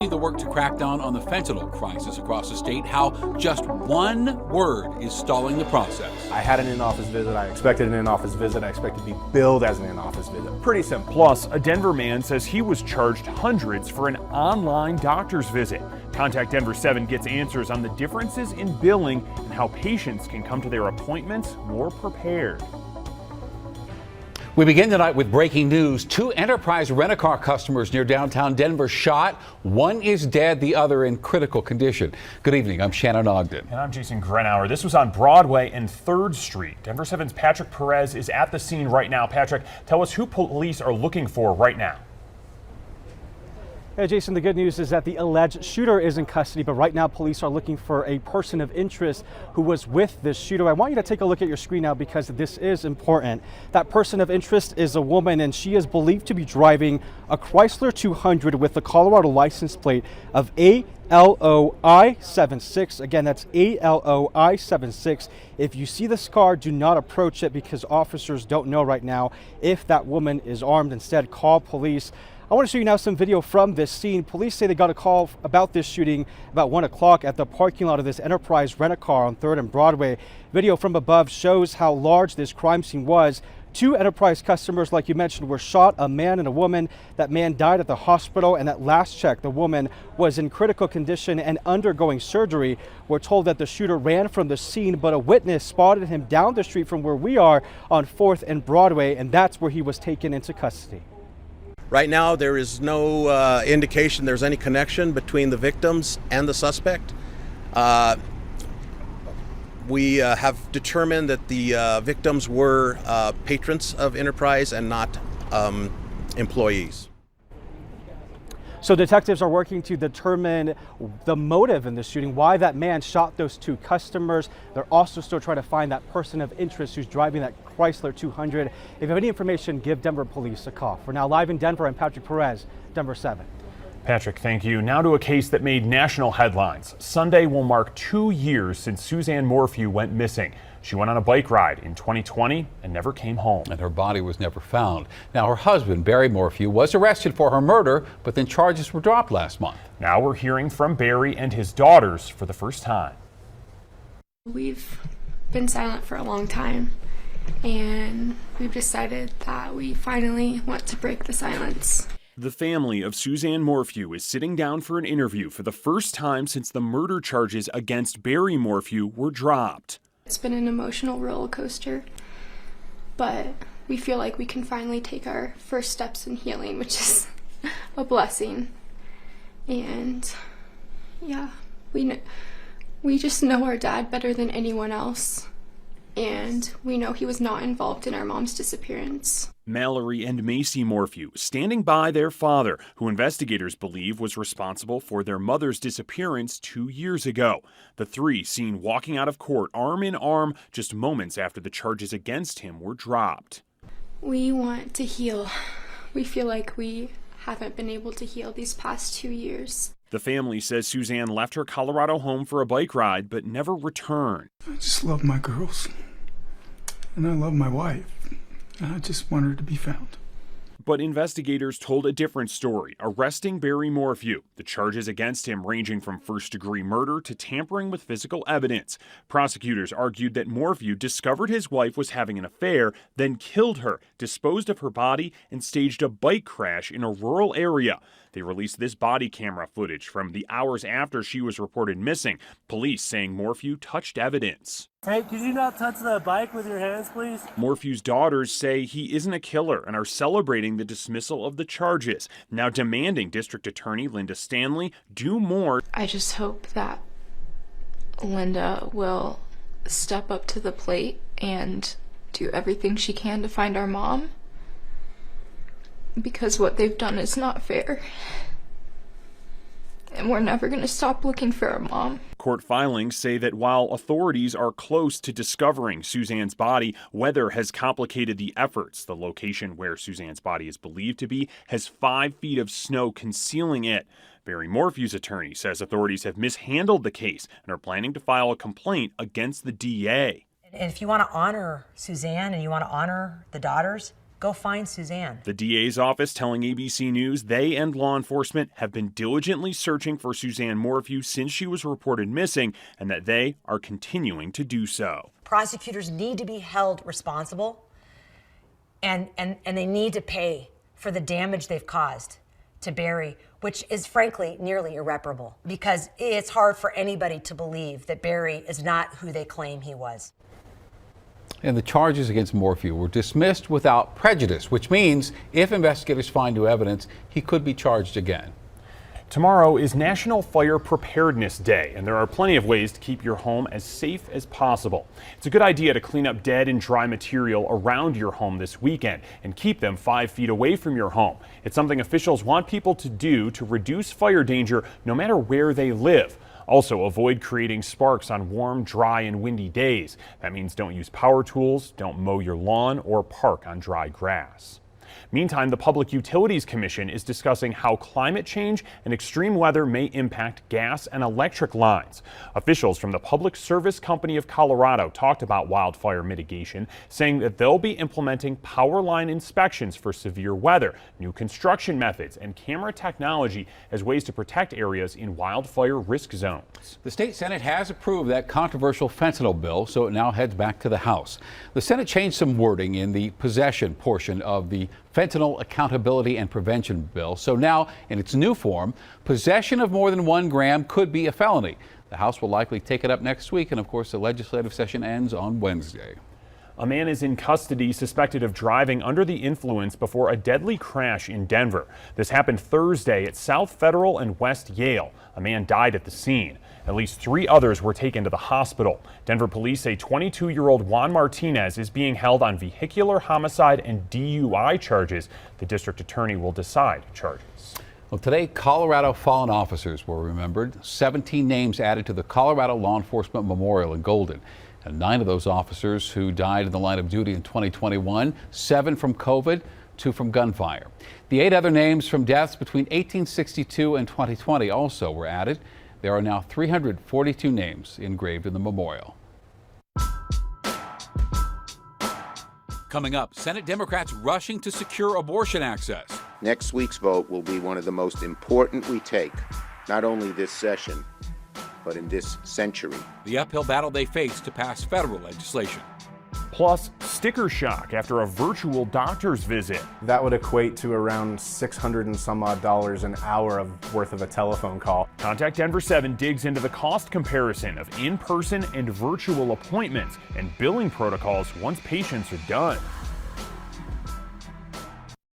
The work to crack down on the fentanyl crisis across the state, how just one word is stalling the process. I had an in-office visit. I expected an in-office visit. I expected to be billed as an in-office visit. Pretty simple. Plus, a Denver man says he was charged hundreds for an online doctor's visit. Contact Denver 7 gets answers on the differences in billing and how patients can come to their appointments more prepared. We begin tonight with breaking news. 2 Enterprise rent-a-car customers near downtown Denver shot. One is dead, the other in critical condition. Good evening, I'm Shannon Ogden. And I'm Jason Grenauer. This was on Broadway and 3rd Street. Denver 7's Patrick Perez is at the scene right now. Patrick, tell us who police are looking for right now. Hey, Jason, the good news is that the alleged shooter is in custody, but right now police are looking for a person of interest who was with this shooter. I want you to take a look at your screen now because this is important. That person of interest is a woman, and she is believed to be driving a Chrysler 200 with the Colorado license plate of ALOI76. Again, that's ALOI76. If you see this car, do not approach it because officers don't know right now if that woman is armed. Instead, call police. I want to show you now some video from this scene. Police say they got a call about this shooting about 1 o'clock at the parking lot of this Enterprise rent-a-car on 3rd and Broadway. Video from above shows how large this crime scene was. 2 Enterprise customers, like you mentioned, were shot, a man and a woman. That man died at the hospital, and at last check, the woman was in critical condition and undergoing surgery. We're told that the shooter ran from the scene, but a witness spotted him down the street from where we are on 4th and Broadway, and that's where he was taken into custody. Right now, there is no indication there's any connection between the victims and the suspect. We have determined that the victims were patrons of Enterprise and not employees. So detectives are working to determine the motive in the shooting, why that man shot those 2 customers. They're also still trying to find that person of interest who's driving that Chrysler 200. If you have any information, give Denver police a call. For now, live in Denver, I'm Patrick Perez, Denver 7. Patrick, thank you. Now to a case that made national headlines. Sunday will mark 2 years since Suzanne Morphew went missing. She went on a bike ride in 2020 and never came home. And her body was never found. Now, her husband, Barry Morphew, was arrested for her murder, but then charges were dropped last month. Now we're hearing from Barry and his daughters for the first time. We've been silent for a long time, and we've decided that we finally want to break the silence. The family of Suzanne Morphew is sitting down for an interview for the first time since the murder charges against Barry Morphew were dropped. It's been an emotional roller coaster, but we feel like we can finally take our first steps in healing, which is a blessing. And yeah, we just know our dad better than anyone else, and we know he was not involved in our mom's disappearance. Mallory and Macy Morphew standing by their father, who investigators believe was responsible for their mother's disappearance 2 years ago. The 3 seen walking out of court arm in arm just moments after the charges against him were dropped. We want to heal. We feel like we haven't been able to heal these past 2 years. The family says Suzanne left her Colorado home for a bike ride but never returned. I just love my girls, and I love my wife. I just want her to be found. But investigators told a different story, arresting Barry Morphew. The charges against him ranging from first-degree murder to tampering with physical evidence. Prosecutors argued that Morphew discovered his wife was having an affair, then killed her, disposed of her body, and staged a bike crash in a rural area. They released this body camera footage from the hours after she was reported missing, police saying Morphew touched evidence. Hey, could you not touch the bike with your hands, please? Morphew's daughters say he isn't a killer and are celebrating the dismissal of the charges, now demanding District Attorney Linda Stanley do more. I just hope that Linda will step up to the plate and do everything she can to find our mom, because what they've done is not fair. And we're never going to stop looking for our mom. Court filings say that while authorities are close to discovering Suzanne's body, weather has complicated the efforts. The location where Suzanne's body is believed to be has 5 feet of snow concealing it. Barry Morphew's attorney says authorities have mishandled the case and are planning to file a complaint against the DA. And if you want to honor Suzanne and you want to honor the daughters, Go find Suzanne. The DA's office telling ABC News they and law enforcement have been diligently searching for Suzanne Morphew since she was reported missing, and that they are continuing to do so. Prosecutors need to be held responsible, and they need to pay for the damage they've caused to Barry, which is frankly nearly irreparable, because it's hard for anybody to believe that Barry is not who they claim he was. And the charges against Morphew were dismissed without prejudice, which means if investigators find new evidence, he could be charged again. Tomorrow is National Fire Preparedness Day, and there are plenty of ways to keep your home as safe as possible. It's a good idea to clean up dead and dry material around your home this weekend and keep them 5 feet away from your home. It's something officials want people to do to reduce fire danger no matter where they live. Also, avoid creating sparks on warm, dry, and windy days. That means don't use power tools, don't mow your lawn, or park on dry grass. Meantime, the Public Utilities Commission is discussing how climate change and extreme weather may impact gas and electric lines. Officials from the Public Service Company of Colorado talked about wildfire mitigation, saying that they'll be implementing power line inspections for severe weather, new construction methods, and camera technology as ways to protect areas in wildfire risk zones. The state Senate has approved that controversial fentanyl bill, so it now heads back to the House. The Senate changed some wording in the possession portion of the Fentanyl Accountability and Prevention Bill. So now, in its new form, possession of more than 1 gram could be a felony. The House will likely take it up next week, and of course, the legislative session ends on Wednesday. A man is in custody suspected of driving under the influence before a deadly crash in Denver. This happened Thursday at South Federal and West Yale. A man died at the scene. At least 3 others were taken to the hospital. Denver police say 22-year-old Juan Martinez is being held on vehicular homicide and DUI charges. The district attorney will decide charges. Well, today, Colorado fallen officers were remembered. 17 names added to the Colorado Law Enforcement Memorial in Golden. And 9 of those officers who died in the line of duty in 2021, 7 from COVID, 2 from gunfire. The 8 other names from deaths between 1862 and 2020 also were added. There are now 342 names engraved in the memorial. Coming up, Senate Democrats rushing to secure abortion access. Next week's vote will be one of the most important we take, not only this session, but in this century. The uphill battle they face to pass federal legislation. Plus, sticker shock after a virtual doctor's visit. That would equate to around $600 and some odd an hour worth of a telephone call. Contact Denver 7 digs into the cost comparison of in-person and virtual appointments and billing protocols once patients are done.